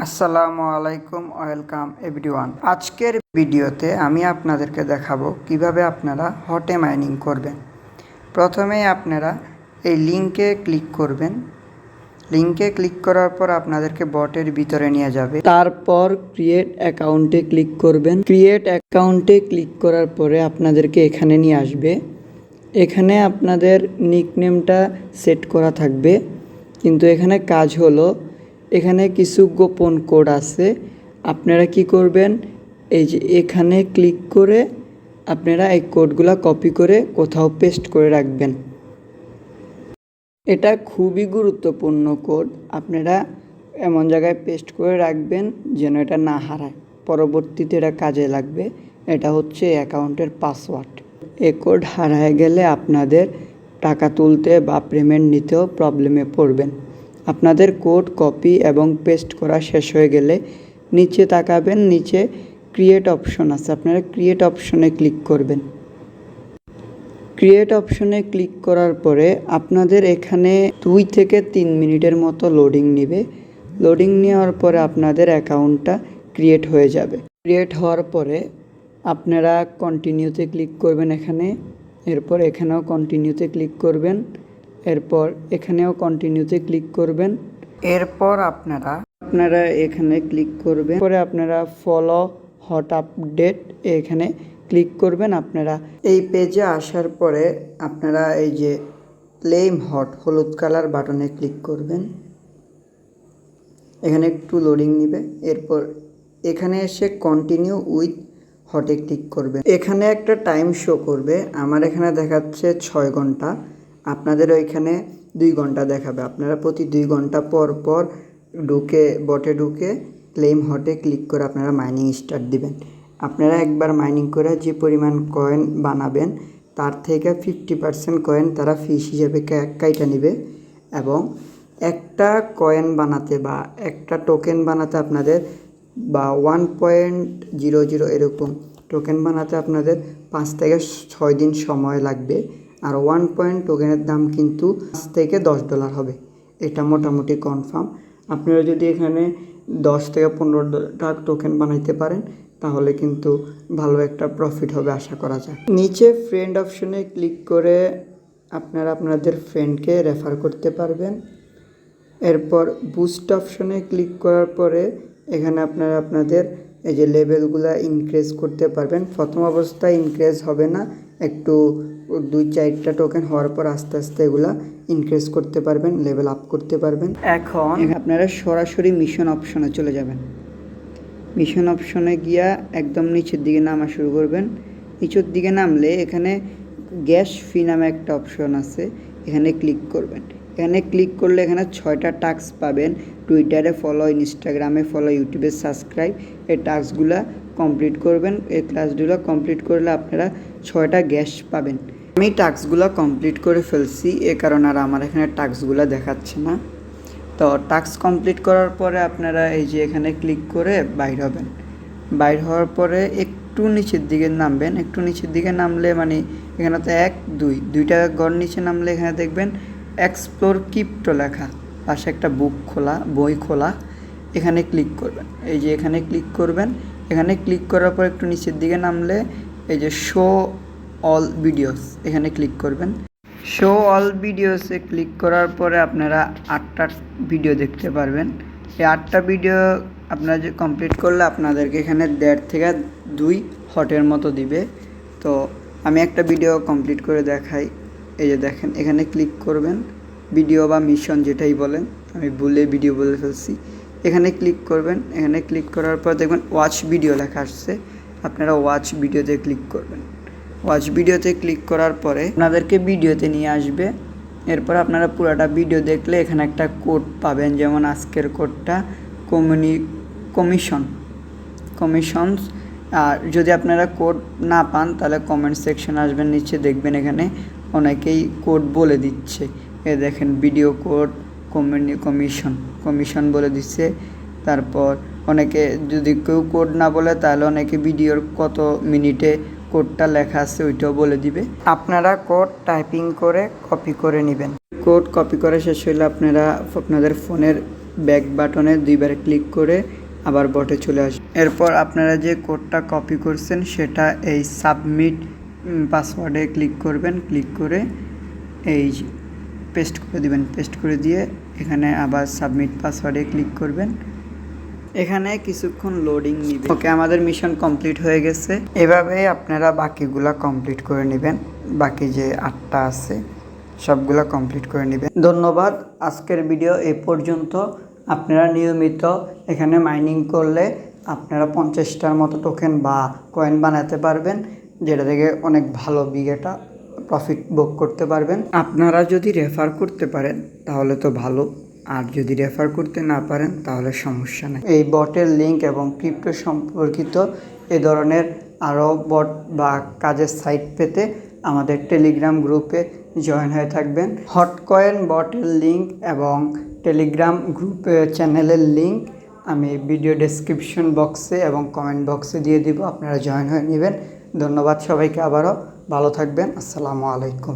আসসালামু আলাইকুম, welcome everyone. আজকের ভিডিওতে আমি আপনাদেরকে দেখাবো কিভাবে আপনারা হটে মাইনিং করবেন। প্রথমেই আপনারা এই লিংকে ক্লিক করবেন। লিংকে ক্লিক করার পর আপনাদেরকে বটের ভিতরে নিয়ে যাবে। তারপর ক্রিয়েট অ্যাকাউন্টে ক্লিক করবেন। ক্রিয়েট অ্যাকাউন্টে ক্লিক করার পরে আপনাদেরকে এখানে নিয়ে আসবে। এখানে আপনাদের নিকনেমটা সেট করা থাকবে, কিন্তু এখানে কাজ হলো এখানে কিছু গোপন কোড আছে। আপনারা কি করবেন, এই যে এখানে ক্লিক করে আপনারা এই কোডগুলো কপি করে কোথাও পেস্ট করে রাখবেন। এটা খুবই গুরুত্বপূর্ণ কোড, আপনারা এমন জায়গায় পেস্ট করে রাখবেন যেন এটা না হারায়, পরবর্তীতে এটা কাজে লাগবে। এটা হচ্ছে অ্যাকাউন্টের পাসওয়ার্ড। এই কোড হারায় গেলে আপনাদের টাকা তুলতে বা পেমেন্ট নিতেও প্রবলেমে পড়বেন। আপনাদের কোড কপি এবং পেস্ট করা শেষ হয়ে গেলে নিচে তাকাবেন, নিচে ক্রিয়েট অপশন আছে, আপনারা ক্রিয়েট অপশনে ক্লিক করবেন। ক্রিয়েট অপশনে ক্লিক করার পরে আপনাদের এখানে 2 থেকে 3 মিনিটের মতো লোডিং নেবে। লোডিং নেওয়ার পরে আপনাদের অ্যাকাউন্টটা ক্রিয়েট হয়ে যাবে। ক্রিয়েট হওয়ার পরে আপনারা কন্টিনিউতে ক্লিক করবেন এখানে, এরপর এখানেও কন্টিনিউতে ক্লিক করবেন, এরপর এখানেও কন্টিনিউতে ক্লিক করবেন। এরপর আপনারা এখানে ক্লিক করবেন, পরে আপনারা ফলো হট আপডেট এখানে ক্লিক করবেন। আপনারা এই পেজে আসার পরে আপনারা এই যে ক্লেম হট হলুদ কালার বাটনে ক্লিক করবেন। এখানে একটু লোডিং নেবে, এরপর এখানে এসে কন্টিনিউ উইথ হটে ক্লিক করবেন। এখানে একটা টাইম শো করবে, আমার এখানে দেখাচ্ছে 6 ঘন্টা, আপনাদের ওইখানে 2 ঘন্টা দেখাবে। আপনারা প্রতি 2 ঘন্টা পর পর বটে ঢুকে ক্লেম হটে ক্লিক করে আপনারা মাইনিং স্টার্ট দিবেন। আপনারা একবার মাইনিং করে যে পরিমাণ কয়েন বানাবেন তার থেকে 50% কয়েন তারা ফিস হিসেবে কাইটা নেবে, এবং একটা কয়েন বানাতে বা একটা টোকেন বানাতে আপনাদের বা 1.00 এরকম টোকেন বানাতে আপনাদের 5 থেকে 6 দিন সময় লাগবে। আর 1 পয়েন্ট টোকেনের দাম কিন্তু $5 থেকে $10 হবে, এটা মোটামুটি কনফার্ম। আপনারা যদি এখানে 10 থেকে 15টা টোকেন বানাইতে পারেন তাহলে কিন্তু ভালো একটা প্রফিট হবে আশা করা যায়। নিচে ফ্রেন্ড অপশনে ক্লিক করে আপনারা আপনাদের ফ্রেন্ডকে রেফার করতে পারবেন। এরপর বুস্ট অপশনে ক্লিক করার পরে এখানে আপনারা আপনাদের এই যে লেভেলগুলো ইনক্রিজ করতে পারবেন। প্রথম অবস্থায় ইনক্রিজ হবে না, একটু 2-4টা টোকেন হওয়ার পর আস্তে আস্তে এগুলা ইনক্রিজ করতে পারবেন, লেভেল আপ করতে পারবেন। এখন আপনারা সরাসরি মিশন অপশনে চলে যাবেন। মিশন অপশনে গিয়া একদম নিচের দিকে নামা শুরু করবেন। নিচের দিকে নামলে এখানে গ্যাস ফি নামে একটা অপশন আছে, এখানে ক্লিক করবেন। এখানে ক্লিক করলে এখানে 6টা টাস্ক পাবেন। টুইটারে ফলো, ইনস্টাগ্রামে ফলো, ইউটিউবে সাবস্ক্রাইব, এই টাস্কগুলো কমপ্লিট করবেন। এই ক্লাসগুলো কমপ্লিট করলে আপনারা 6টা গ্যাস পাবেন। আমি টাস্কগুলো কমপ্লিট করে ফেলছি, এ কারণে আর আমার এখানে টাস্কগুলো দেখাচ্ছে না। তো টাস্ক কমপ্লিট করার পরে আপনারা এই যে এখানে ক্লিক করে বাইর হবেন। বাইর হওয়ার পরে একটু নিচের দিকে নামবেন। একটু নিচের দিকে নামলে মানে এখানে তো 2টা গড় নিচে নামলে এখানে দেখবেন এক্সপ্লোর ক্রিপ্টো লেখা, পাশে একটা বই খোলা, এখানে ক্লিক করবেন। এই যে এখানে ক্লিক করবেন। এখানে ক্লিক করার পর একটু নিচের দিকে নামলে এই যে শো অল ভিডিওস, এখানে ক্লিক করবেন। শো অল ভিডিওসে ক্লিক করার পরে আপনারা 8টা ভিডিও দেখতে পারবেন। এই 8টা ভিডিও আপনারা যে কমপ্লিট করলে আপনাদেরকে এখানে 1.5 থেকে 2 হটের মতো দিবে। তো আমি একটা ভিডিও কমপ্লিট করে দেখাই। এই যে দেখেন, এখানে ক্লিক করবেন, ভিডিও বা মিশন যেটাই বলেন, আমি ভুলে ভিডিও বলে ফেলছি। এখানে ক্লিক করবেন। এখানে ক্লিক করার পর দেখবেন ওয়াচ ভিডিও লেখা আসছে, আপনারা ওয়াচ ভিডিওতে ক্লিক করবেন। ওয়াচ ভিডিওতে ক্লিক করার পরে আপনাদেরকে ভিডিওতে নিয়ে আসবে। এরপর আপনারা পুরোটা ভিডিও দেখলে এখানে একটা কোড পাবেন, যেমন আজকের কোডটা কমিশনস। আর যদি আপনারা কোড না পান তাহলে কমেন্ট সেকশন আসবেন, নিচে দেখবেন এখানে অনেকেই কোড বলে দিচ্ছে। এ দেখেন ভিডিও কোড কমিশন বলে দিচ্ছে। তারপর অনেকে যদি কেউ কোড না বলে তাহলে অনেকে ভিডিওর কত মিনিটে কোডটা লেখা আছে ওইটাও বলে দিবে। আপনারা কোড টাইপিং করে কপি করে নেবেন। কোড কপি করে শেষ হলে আপনারা আপনাদের ফোনের ব্যাক বাটনে 2বার ক্লিক করে আবার বটে চলে আসবে। এরপর আপনারা যে কোডটা কপি করছেন সেটা এই সাবমিট পাসওয়ার্ডে ক্লিক করবেন, ক্লিক করে এই পেস্ট করে দিবেন, পেস্ট করে দিয়ে এখানে আবার সাবমিট পাসওয়ার্ডে ক্লিক করবেন। এখানে কিছুক্ষণ লোডিং নিবে। ওকে, আমাদের মিশন কমপ্লিট হয়ে গেছে। এভাবেই আপনারা বাকিগুলা কমপ্লিট করে নেবেন, বাকি যে 8টা আছে সবগুলা কমপ্লিট করে নেবেন। ধন্যবাদ। আজকের ভিডিও এই পর্যন্ত। আপনারা নিয়মিত এখানে মাইনিং করলে আপনারা 50টার মতো টোকেন বা কয়েন বানাতে পারবেন, যেটা থেকে অনেক ভালো বিঘেটা প্রফিট ভোগ করতে পারবেন। আপনারা যদি রেফার করতে পারেন তাহলে তো ভালো, আর যদি রেফার করতে না পারেন তাহলে সমস্যা নেই। এই বটের লিঙ্ক এবং ক্রিপ্টো সম্পর্কিত এ ধরনের আরও বট বা কাজের সাইট পেতে আমাদের টেলিগ্রাম গ্রুপে জয়েন হয়ে থাকবেন। হটকয়েন বটের লিঙ্ক এবং টেলিগ্রাম গ্রুপ চ্যানেলের লিঙ্ক আমি ভিডিও ডেসক্রিপশন বক্সে এবং কমেন্ট বক্সে দিয়ে দিব, আপনারা জয়েন হয়ে নেবেন। ধন্যবাদ সবাইকে, আবারও ভালো থাকবেন। আসসালামু আলাইকুম।